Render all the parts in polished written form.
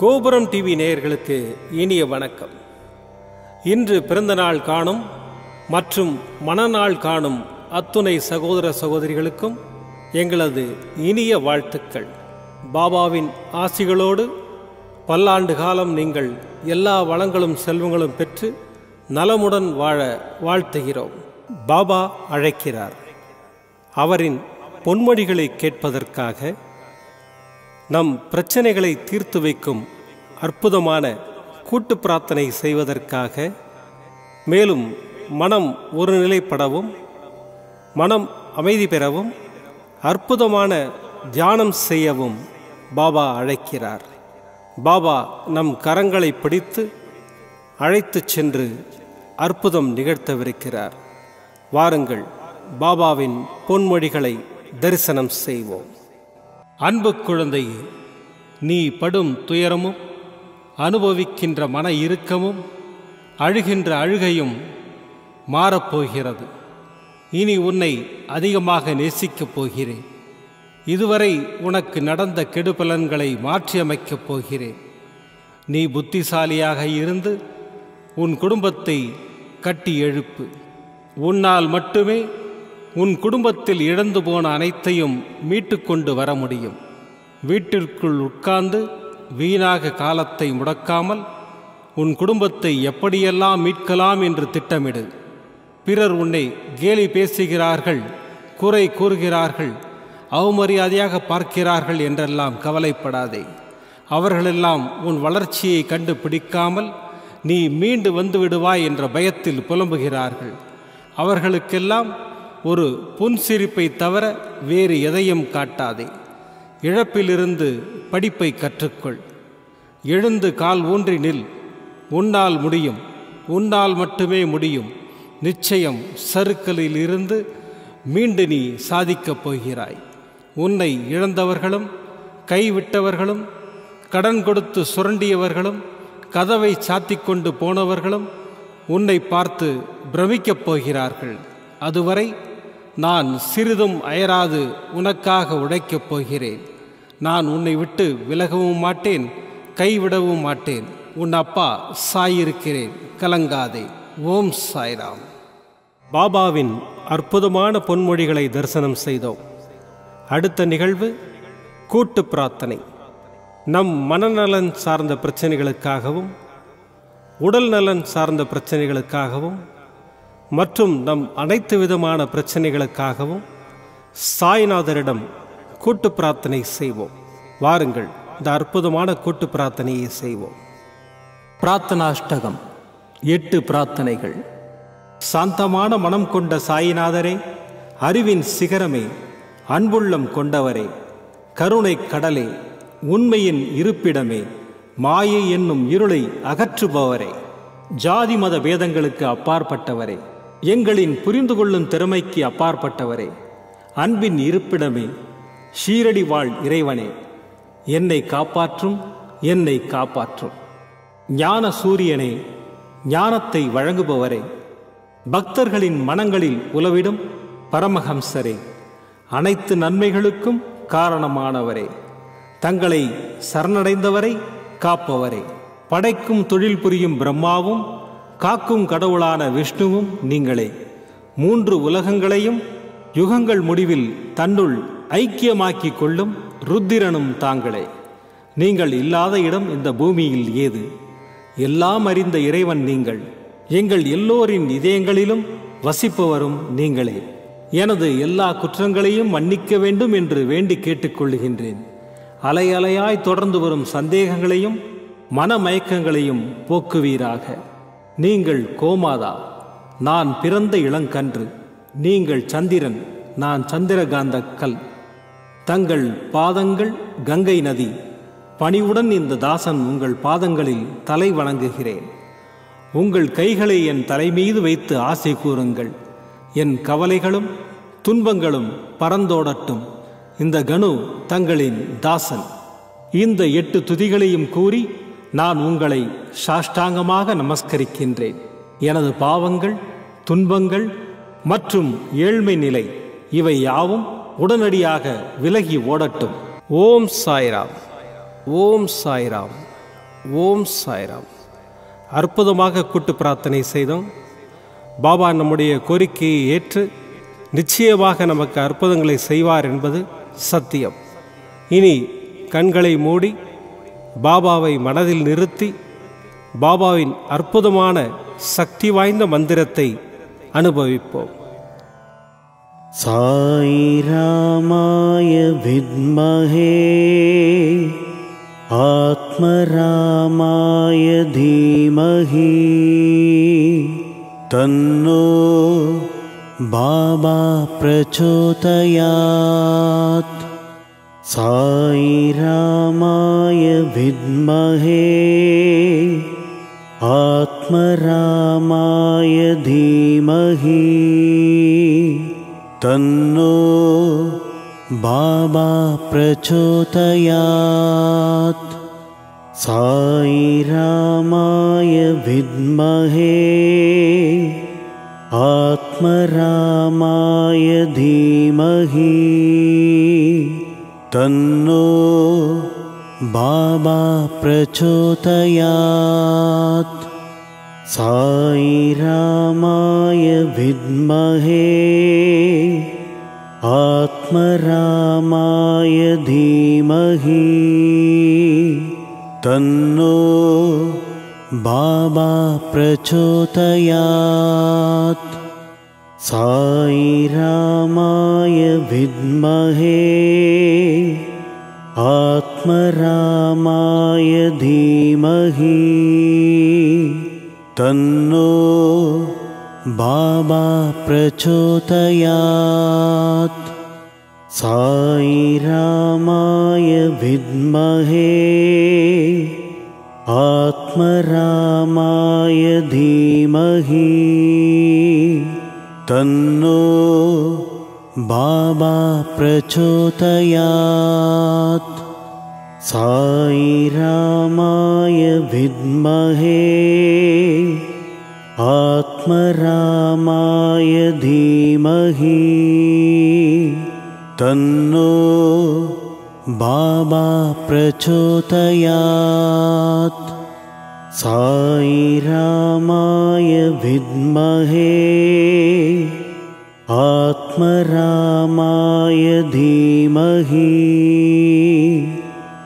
கோபுரம் டிவி நேயர்களுக்கு இனிய வணக்கம். இன்று பிறந்தநாள் காணும் மற்றும் மணநாள் காணும் அத்துணை சகோதர சகோதரிகளுக்கும் எங்களது இனிய வாழ்த்துக்கள். பாபாவின் ஆசிகளோடு பல்லாண்டு காலம் நீங்கள் எல்லா வளங்களும் செல்வங்களும் பெற்று நலமுடன் வாழ வாழ்த்துகிறோம். பாபா அழைக்கிறார். அவரின் பொன்மொழிகளை கேட்பதற்காக, நம் பிரச்சனைகளை தீர்த்து வைக்கும் அற்புதமான கூட்டு பிரார்த்தனை செய்வதற்காக, மேலும் மனம் ஒருநிலைப்படவும் மனம் அமைதி பெறவும் அற்புதமான தியானம் செய்யவும் பாபா அழைக்கிறார். பாபா நம் கரங்களை பிடித்து அழைத்து சென்று அற்புதம் நிகழ்த்தவிருக்கிறார். வாருங்கள், பாபாவின் பொன்மொழிகளை தரிசனம் செய்வோம். அன்பு குழந்தையே, நீ படும் துயரமும் அனுபவிக்கின்ற மன இறுக்கமும் அழுகின்ற அழுகையும் மாறப்போகிறது. இனி உன்னை அதிகமாக நேசிக்கப் போகிறேன். இதுவரை உனக்கு நடந்த கெடுபலன்களை மாற்றியமைக்கப் போகிறேன். நீ புத்திசாலியாக இருந்து உன் குடும்பத்தை கட்டி எழுப்பு. உன்னால் மட்டுமே உன் குடும்பத்தில் இழந்து போன அனைத்தையும் மீட்டு கொண்டு வர முடியும். வீட்டிற்குள் உட்கார்ந்து வீணாக காலத்தை முடக்காமல் உன் குடும்பத்தை எப்படியெல்லாம் மீட்கலாம் என்று திட்டமிடு. பிறர் உன்னை கேலி பேசுகிறார்கள், குறை கூறுகிறார்கள், அவமரியாதையாக பார்க்கிறார்கள் என்றெல்லாம் கவலைப்படாதே. அவர்களெல்லாம் உன் வளர்ச்சியை கண்டு பிடிக்காமல் நீ மீண்டு வந்து விடுவாய் என்ற பயத்தில் புலம்புகிறார்கள். அவர்களுக்கெல்லாம் ஒரு புன்சிரிப்பை தவிர வேறு எதையும் காட்டாதே. இழப்பிலிருந்து படிப்பை கற்றுக்கொள். எழுந்து கால் ஊன்றி நில். உன்னால் முடியும். உன்னால் மட்டுமே முடியும். நிச்சயம் சறுக்கலில் இருந்து மீண்டு நீ சாதிக்கப் போகிறாய். உன்னை இழந்தவர்களும் கைவிட்டவர்களும் கடன் கொடுத்து சுரண்டியவர்களும் கதவை சாத்திக்கொண்டு போனவர்களும் உன்னை பார்த்து பிரமிக்கப் போகிறார்கள். அதுவரை நான் சிறிதும் அயராது உனக்காக உழைக்கப் போகிறேன். நான் உன்னை விட்டு விலகவும் மாட்டேன், கைவிடவும் மாட்டேன். உன் அப்பா சாயிருக்கிறேன், கலங்காதே. ஓம் சாய்ராம். பாபாவின் அற்புதமான பொன்மொழிகளை தரிசனம் செய்தோம். அடுத்த நிகழ்வு கூட்டு பிரார்த்தனை. நம் மனநலன் சார்ந்த பிரச்சனைகளுக்காகவும் உடல் நலன் சார்ந்த பிரச்சனைகளுக்காகவும் மற்றும் நம் அனைத்து விதமான பிரச்சனைகளுக்காகவும் சாய்நாதரிடம் கூட்டு பிரார்த்தனை செய்வோம். வாருங்கள், இந்த அற்புதமான கூட்டு பிரார்த்தனையை செய்வோம். பிரார்த்தனாஷ்டகம். 8 பிரார்த்தனைகள். சாந்தமான மனம் கொண்ட சாயிநாதரே, அறிவின் சிகரமே, அன்புள்ளம் கொண்டவரே, கருணை கடலே, உண்மையின் இருப்பிடமே, மாயை என்னும் இருளை அகற்றுபவரே, ஜாதி மத பேதங்களுக்கு அப்பாற்பட்டவரே, எங்களின் புரிந்து கொள்ளும் திறமைக்கு அப்பாற்பட்டவரே, அன்பின் இருப்பிடமே, ஷீரடி வாழ் இறைவனே, என்னை காப்பாற்றும், என்னை காப்பாற்றும். ஞான சூரியனே, ஞானத்தை வழங்குபவரே, பக்தர்களின் மனங்களில் உலவிடும் பரமஹம்சரே, அனைத்து நன்மைகளுக்கும் காரணமானவரே, தங்களை சரணடைந்தவரை காப்பவரே, படைக்கும் தொழில் புரியும் பிரம்மாவும் காக்கும் கடவுளான விஷ்ணுவும் நீங்களே. 3 உலகங்களையும் யுகங்கள் முடிவில் தன்னுள் ஐக்கியமாக்கிக் கொள்ளும் ருத்திரனும் தாங்களே. நீங்கள் இல்லாத இடம் இந்த பூமியில் ஏது? எல்லாம் அறிந்த இறைவன் நீங்கள். எங்கள் எல்லோரின் இதயங்களிலும் வசிப்பவரும் நீங்களே. எனது எல்லா குற்றங்களையும் மன்னிக்க வேண்டும் என்று வேண்டி கேட்டுக்கொள்கின்றேன். அலை அலையாய் தொடர்ந்து வரும் சந்தேகங்களையும் மனமயக்கங்களையும் போக்குவீராக. நீங்கள் கோமாதா, நான் பிறந்த இளங்கன்று. நீங்கள் சந்திரன், நான் சந்திரகாந்த கல். தங்கள் பாதங்கள் கங்கை நதி. பணிவுடன் இந்த தாசன் உங்கள் பாதங்களில் தலை வணங்குகிறேன். உங்கள் கைகளை என் தலைமீது வைத்து ஆசை கூறுங்கள். என் கவலைகளும் துன்பங்களும் பறந்தோடட்டும். இந்த கணு தங்களின் தாசன். இந்த 8 துதிகளையும் கூறி நான் உங்களை சாஷ்டாங்கமாக நமஸ்கரிக்கின்றேன். எனது பாவங்கள், துன்பங்கள் மற்றும் ஏழ்மை நிலை இவை யாவும் உடனடியாக விலகி ஓடட்டும். ஓம் சாய்ராம். ஓம் சாய்ராம். ஓம் சாய்ராம். அற்புதமாக கூட்டு பிரார்த்தனை செய்தோம். பாபா நம்முடைய கோரிக்கையை ஏற்று நிச்சயமாக நமக்கு அற்புதங்களை செய்வார் என்பது சத்தியம். இனி கண்களை மூடி பாபாவை மனதில் நிறுத்தி பாபாவின் அற்புதமான சக்தி வாய்ந்த மந்திரத்தை அனுபவிப்போம். சாய்ராமாய வித்மஹே ஆத்மராமாய தீமஹி தன்னோ பாபா பிரச்சோதயாத். சாய்ராமாய வித்மஹே ஆத்மராமாய தீமஹி தன்னோ பாபா பிரச்சோதயாத். சாய்ராமாய வித்மஹே ஆத்மராமாய தீமஹி தன்னோ பாபா பிரச்சோதயாத். சாய்ராமாய வித்மஹே ஆத்மராமாய தீமஹி தன்னோ பாபா பிரச்சோதயாத். சாய்ராமாய வித்மஹே ஆத்மராமாய தீமஹி தன்னோ பாபா பிரச்சோதயாத். சாய்ராமாய வித்மஹே ஆத்மராமாய தீமஹி தன்னோ பாபா பிரச்சோதயாத். சாய்ராமாய வித்மஹே ஆத்மராமாய தீமஹி தன்னோ பாபா பிரச்சோதயாத். சாய்ராமாய வித்மஹே ஆத்மராமாய தீமஹி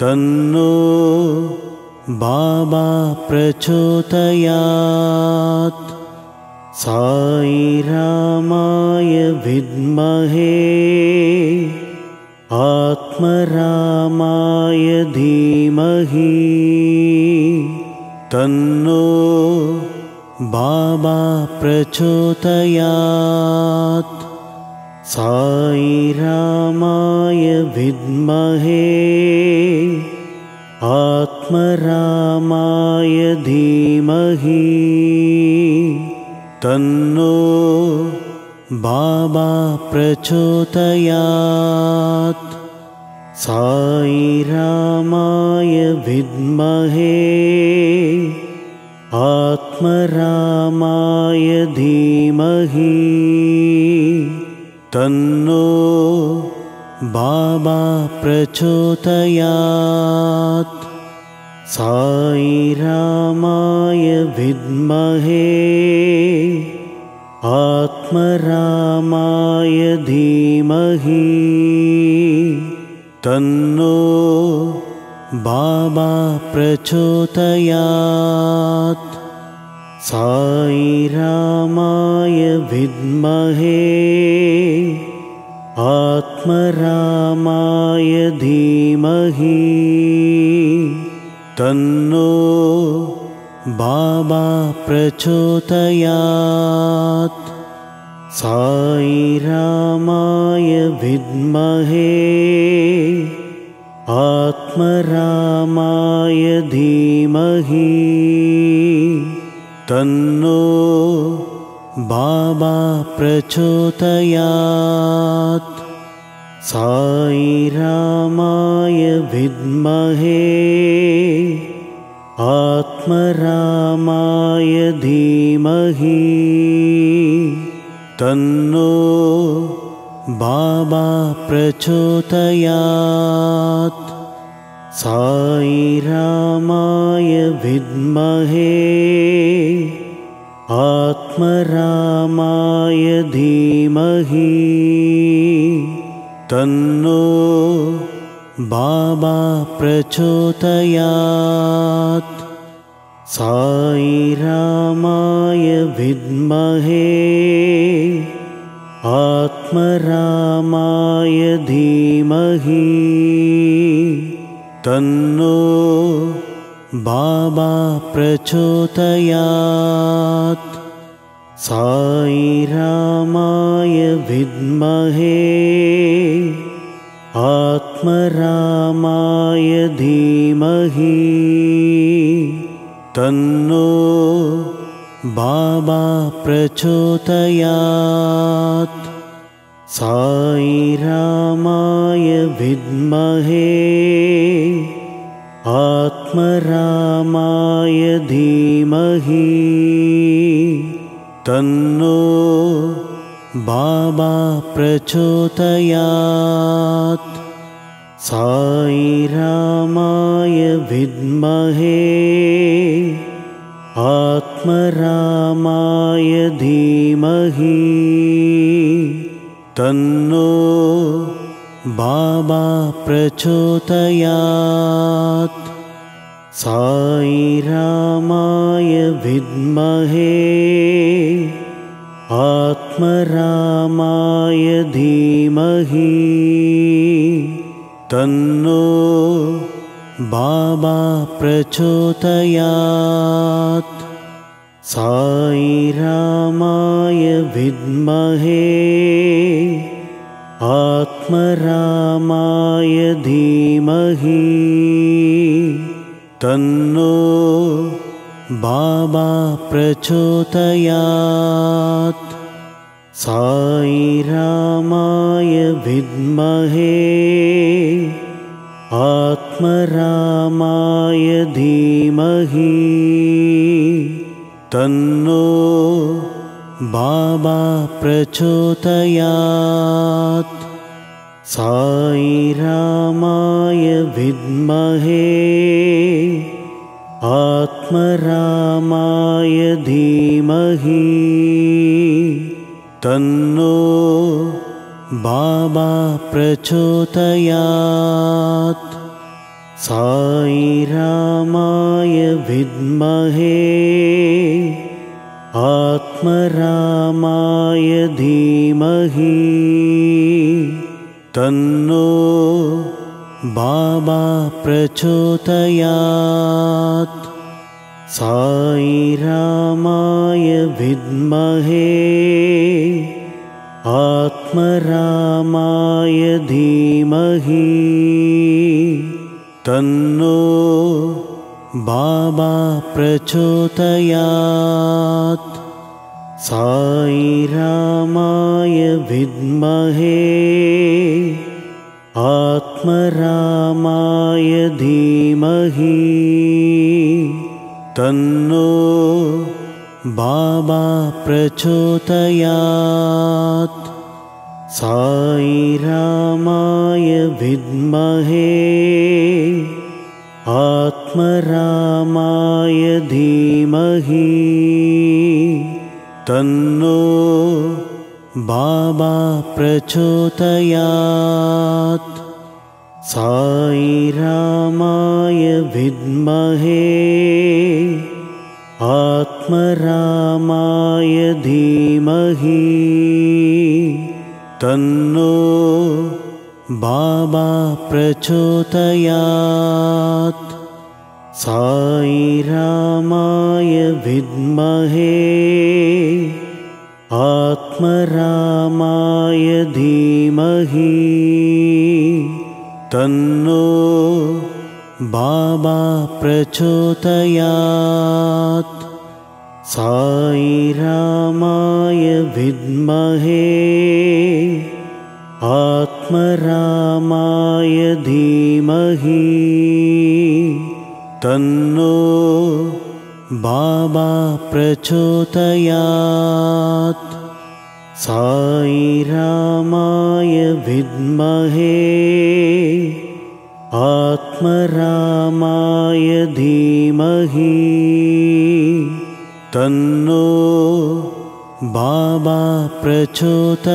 தன்னோ பாபா பிரச்சோதயாத். சாய்ராமாய வித்மஹே ஆத்மராமாய தீமஹி தன்னோ பாபா பிரச்சோதயாத். சாய்ராமாய வித்மஹே ஆத்மராமாய தீமஹி தன்னோ பாபா பிரச்சோதயாத். சாய்ராமாய வித்மஹே ஆத்மராமாய தீமஹி தன்னோ பாபா பிரச்சோதயாத். சாய்ராமாய வித்மஹே ஆத்மராமாய தீமஹி தன்னோ பாபா பிரச்சோதயாத். சாய்ராமாய வித்மஹே ஆத்மராமாய தீமஹி தன்னோ பாபா பிரச்சோதயாத். சாய்ராமாய வித்மஹே ஆத்மராமாய தீமஹி தன்னோ பாபா பிரச்சோதயாத். சாய்ராமாய வித்மஹே ஆத்மராமாய தீமஹி தன்னோ பாபா பிரச்சோதயாத். साई रामाय विद्महे आत्मरामाय धीमहि तन्नो बाबा प्रचोदयात्। साई रामाय विद्महे आत्मरामाय धीमहि तन्नो बाबा प्रचोदयात्। साई रामाय विद्महे आत्मरामाय धीमहि तन्नो बाबा प्रचोदयात्। साई रामाय विद्महे आत्मरामाय धीमहि तन्नो बाबा प्रचोदयात्। साई रामाय विद्महे आत्मरामाय धीमहि तन्नो बाबा प्रचोदयात्। साई रामाय विद्महे आत्मरामाय धीमहि तन्नो बाबा प्रचोदयात्। साई रामाय विद्महे आत्मरामाय धीमहि तन्नो बाबा प्रचोदयात्। साई रामाय विद्महे आत्मरामाय धीमहि तन्नो बाबा प्रचोदयात्। साई रामाय विद्महे आत्मरामाय धीमहि तन्नो बाबा प्रचोदयात्। साई रामाय विद्महे आत्मरामाय धीमहि तन्नो बाबा प्रचोदयात्। साई रामाय विद्महे आत्मरामाय धीमहि तन्नो बाबा प्रचोदयात्। साई रामाय विद्महे आत्मरामाय धीमहि तन्नो बाबा प्रचोदयात्। साई रामाय विद्महे आत्मरामाय धीमहि तन्नो बाबा प्रचोदयात्। साई रामाय विद्महे आत्मरामाय धीमहि तन्नो बाबा प्रचोदयात्। साई रामाय विद्महे आत्मरामाय धीमहि तन्नो बाबा प्रचोदयात्। साई रामाय विद्महे आत्मरामाय धीमहि तन्नो बाबा प्रचोदयात्। साई रामाय विद्महे आत्मरामाय धीमहि तन्नो बाबा प्रचोदयात्।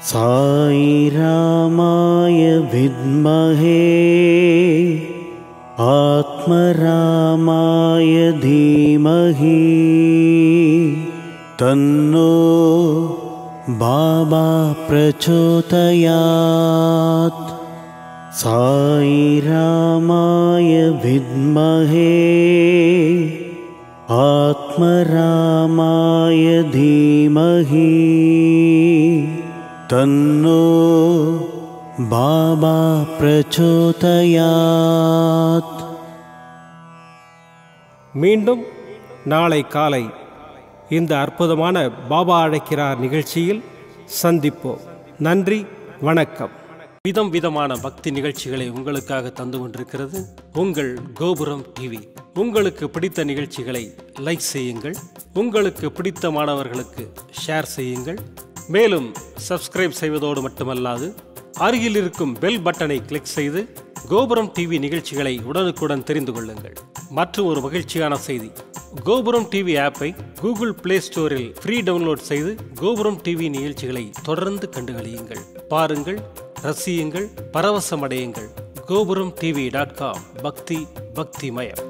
साई रामाय विद्महे आत्मरामाय धीमहि तन्नो बाबा प्रचोदयात्। साई रामाय विद्महे आत्मरामाय धीमहि तन्नो बाबा प्रचोदयात्। மீண்டும் நாளை காலை இந்த அற்புதமான பாபா அழைக்கிறார் நிகழ்ச்சியில் சந்திப்போம். நன்றி, வணக்கம். விதம் விதமான பக்தி நிகழ்ச்சிகளை உங்களுக்காக தந்து கொண்டிருக்கிறது உங்கள் கோபுரம் டிவி. உங்களுக்கு பிடித்த நிகழ்ச்சிகளை லைக் செய்யுங்கள், உங்களுக்கு பிடித்த மாணவர்களுக்கு ஷேர் செய்யுங்கள். மேலும் சப்ஸ்கிரைப் செய்வதோடு மட்டுமல்லாது அருகில் இருக்கும் பெல் பட்டனை கிளிக் செய்து கோபுரம் டிவி நிகழ்ச்சிகளை உடனுக்குடன் தெரிந்து கொள்ளுங்கள். மற்றும் ஒரு மகிழ்ச்சியான செய்தி, கோபுரம் டிவி ஆப்பை கூகுள் பிளே ஸ்டோரில் ஃப்ரீ டவுன்லோட் செய்து கோபுரம் டிவி நிகழ்ச்சிகளை தொடர்ந்து கண்டுகளியுங்கள், பாருங்கள், ரசியுங்கள், பரவசமடையுங்கள். gopuramtv.com பக்தி பக்திமயம்.